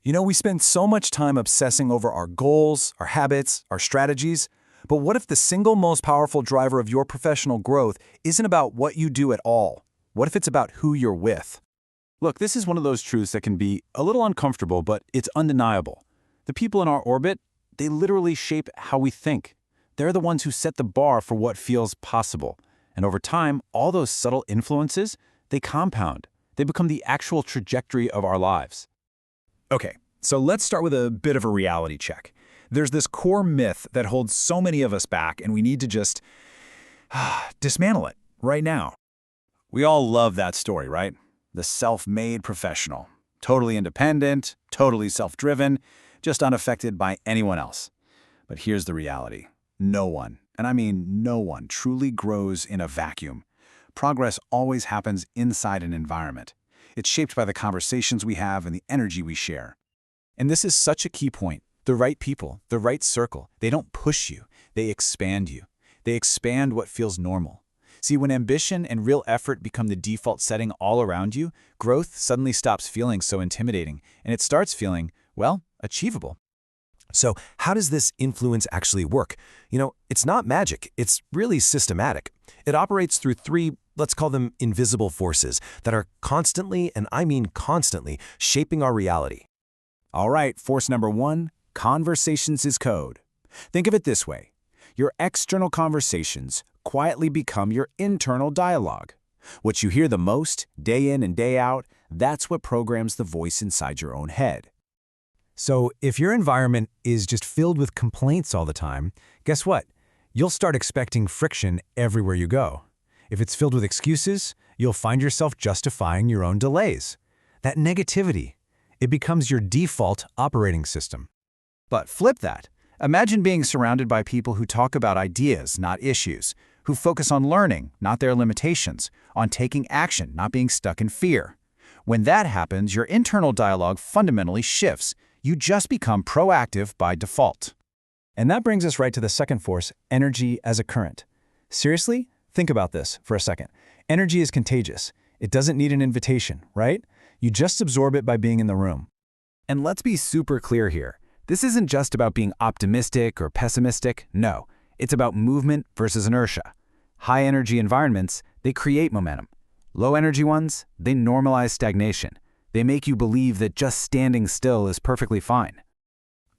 We spend so much time obsessing over our goals, our habits, our strategies. But what if the single most powerful driver of your professional growth isn't about what you do at all? What if it's about who you're with? Look, this is one of those truths that can be a little uncomfortable, but it's undeniable. The people in our orbit, they literally shape how we think. They're the ones who set the bar for what feels possible. And over time, all those subtle influences, they compound. They become the actual trajectory of our lives. Okay, so let's start with a bit of a reality check. There's this core myth that holds so many of us back, and we need to just dismantle it right now. We all love that story, right? The self-made professional. Totally independent, totally self-driven, just unaffected by anyone else. But here's the reality. No one, and I mean no one, truly grows in a vacuum. Progress always happens inside an environment. It's shaped by the conversations we have and the energy we share. And this is such a key point. The right people, the right circle, they don't push you, they expand you. They expand what feels normal. See, when ambition and real effort become the default setting all around you, growth suddenly stops feeling so intimidating, and it starts feeling, well, achievable. So how does this influence actually work? It's not magic, it's really systematic. It operates through three, let's call them invisible forces, that are constantly, and I mean constantly, shaping our reality. All right, force number one, conversations is code. Think of it this way. Your external conversations quietly become your internal dialogue. What you hear the most, day in and day out, that's what programs the voice inside your own head. So if your environment is just filled with complaints all the time, guess what? You'll start expecting friction everywhere you go. If it's filled with excuses, you'll find yourself justifying your own delays. That negativity, it becomes your default operating system. But flip that. Imagine being surrounded by people who talk about ideas, not issues, who focus on learning, not their limitations, on taking action, not being stuck in fear. When that happens, your internal dialogue fundamentally shifts. You just become proactive by default. And that brings us right to the second force, energy as a current. Seriously? Think about this for a second. Energy is contagious. It doesn't need an invitation, right? You just absorb it by being in the room. And let's be super clear here. This isn't just about being optimistic or pessimistic. No, it's about movement versus inertia. High-energy environments, they create momentum. Low-energy ones, they normalize stagnation. They make you believe that just standing still is perfectly fine.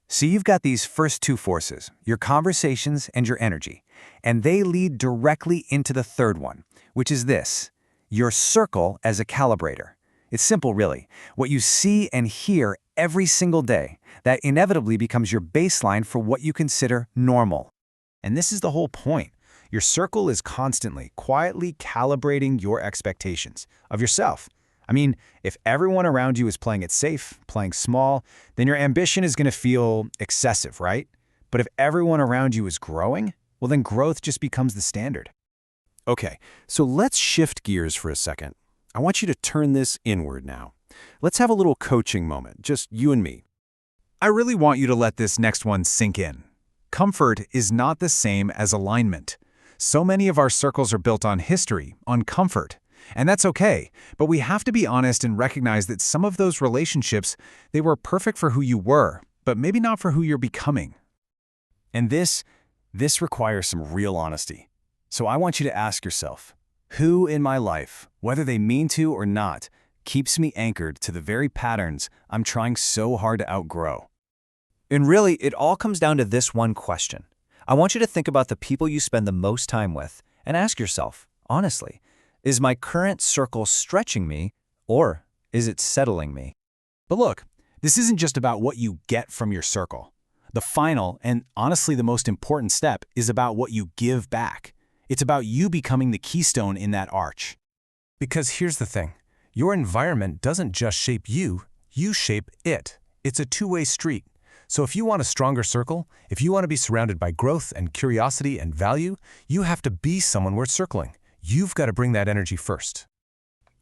So you've got these first two forces, your conversations and your energy, and they lead directly into the third one, which is this, your circle as a calibrator. It's simple, really. What you see and hear every single day, that inevitably becomes your baseline for what you consider normal. And this is the whole point. Your circle is constantly, quietly calibrating your expectations of yourself. I mean, if everyone around you is playing it safe, playing small, then your ambition is going to feel excessive, right? But if everyone around you is growing, well, then growth just becomes the standard. Okay, so let's shift gears for a second. I want you to turn this inward now. Let's have a little coaching moment, just you and me. I really want you to let this next one sink in. Comfort is not the same as alignment. So many of our circles are built on history, on comfort. And that's okay, but we have to be honest and recognize that some of those relationships, they were perfect for who you were, but maybe not for who you're becoming. And this requires some real honesty. So I want you to ask yourself, who in my life, whether they mean to or not, keeps me anchored to the very patterns I'm trying so hard to outgrow? And really, it all comes down to this one question. I want you to think about the people you spend the most time with and ask yourself, honestly, is my current circle stretching me, or is it settling me? But look, this isn't just about what you get from your circle. The final, and honestly the most important step, is about what you give back. It's about you becoming the keystone in that arch. Because here's the thing. Your environment doesn't just shape you, you shape it. It's a two-way street. So if you want a stronger circle, if you want to be surrounded by growth and curiosity and value, you have to be someone worth circling. You've got to bring that energy first.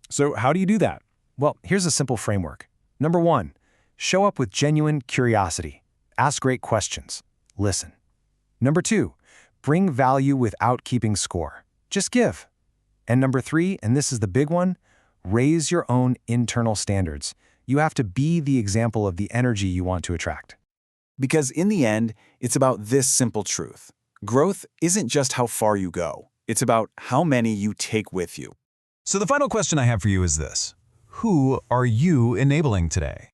So how do you do that? Well, here's a simple framework. Number one, show up with genuine curiosity. Ask great questions. Listen. Number two, bring value without keeping score. Just give. And number three, and this is the big one, raise your own internal standards. You have to be the example of the energy you want to attract. Because in the end, it's about this simple truth. Growth isn't just how far you go. It's about how many you take with you. So the final question I have for you is this. Who are you enabling today?